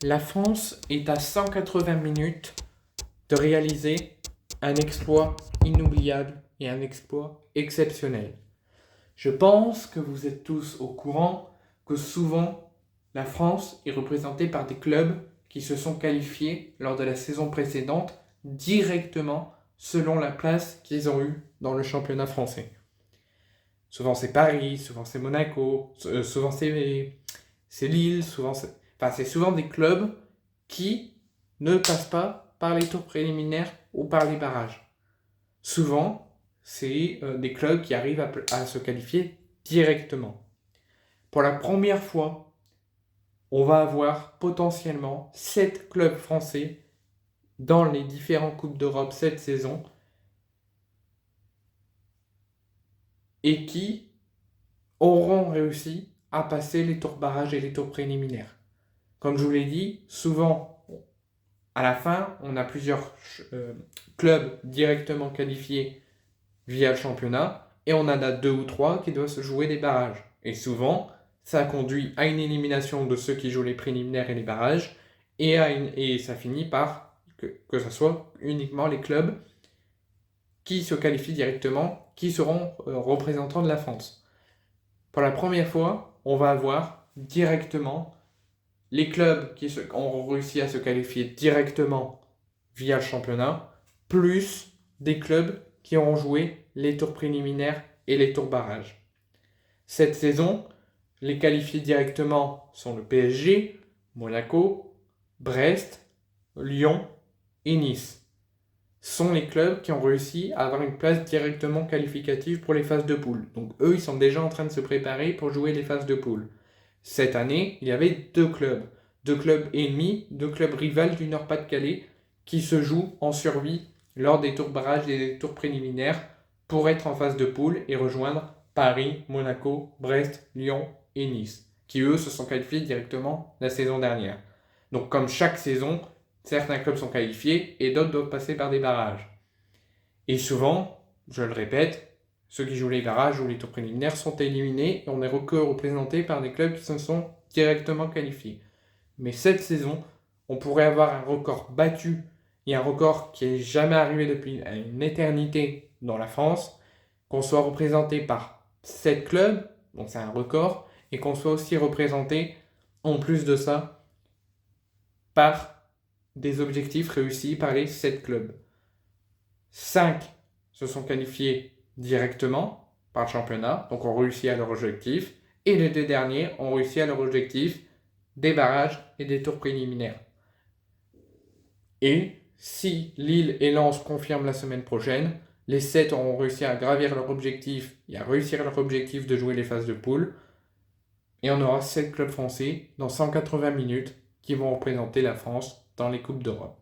La France est à 180 minutes de réaliser un exploit inoubliable et un exploit exceptionnel. Je pense que vous êtes tous au courant que souvent la France est représentée par des clubs qui se sont qualifiés lors de la saison précédente directement selon la place qu'ils ont eue dans le championnat français. Souvent c'est Paris, souvent c'est Monaco, souvent c'est Lille, c'est souvent des clubs qui ne passent pas par les tours préliminaires ou par les barrages. Souvent, c'est des clubs qui arrivent à se qualifier directement. Pour la première fois, on va avoir potentiellement 7 clubs français dans les différentes Coupes d'Europe cette saison et qui auront réussi à passer les tours barrages et les tours préliminaires. Comme je vous l'ai dit, souvent, à la fin, on a plusieurs clubs directement qualifiés via le championnat et on en a 2 ou 3 qui doivent se jouer des barrages. Et souvent, ça conduit à une élimination de ceux qui jouent les préliminaires et les barrages et ça finit par que ce soit uniquement les clubs qui se qualifient directement qui seront représentants de la France. Pour la première fois, on va avoir directement les clubs qui ont réussi à se qualifier directement via le championnat, plus des clubs qui auront joué les tours préliminaires et les tours barrages. Cette saison, les qualifiés directement sont le PSG, Monaco, Brest, Lyon et Nice. Sont les clubs qui ont réussi à avoir une place directement qualificative pour les phases de poule. Donc eux, ils sont déjà en train de se préparer pour jouer les phases de poule. Cette année, il y avait 2 clubs ennemis, 2 clubs rivales du Nord-Pas-de-Calais qui se jouent en survie lors des tours barrages et des tours préliminaires pour être en phase de poule et rejoindre Paris, Monaco, Brest, Lyon et Nice, qui eux se sont qualifiés directement la saison dernière. Donc comme chaque saison, certains clubs sont qualifiés et d'autres doivent passer par des barrages. Et souvent, je le répète, ceux qui jouent les barrages ou les tours préliminaires sont éliminés et on est que représenté par des clubs qui se sont directement qualifiés. Mais cette saison, on pourrait avoir un record battu et un record qui n'est jamais arrivé depuis une éternité dans la France, qu'on soit représenté par 7 clubs, donc c'est un record, et qu'on soit aussi représenté, en plus de ça, par des objectifs réussis par les 7 clubs. 5 se sont qualifiés directement par le championnat, donc ont réussi à leur objectif, et les 2 derniers ont réussi à leur objectif des barrages et des tours préliminaires. Et si Lille et Lens confirment la semaine prochaine, les 7 auront réussi à gravir leur objectif et à réussir leur objectif de jouer les phases de poule, et on aura 7 clubs français dans 180 minutes qui vont représenter la France dans les Coupes d'Europe.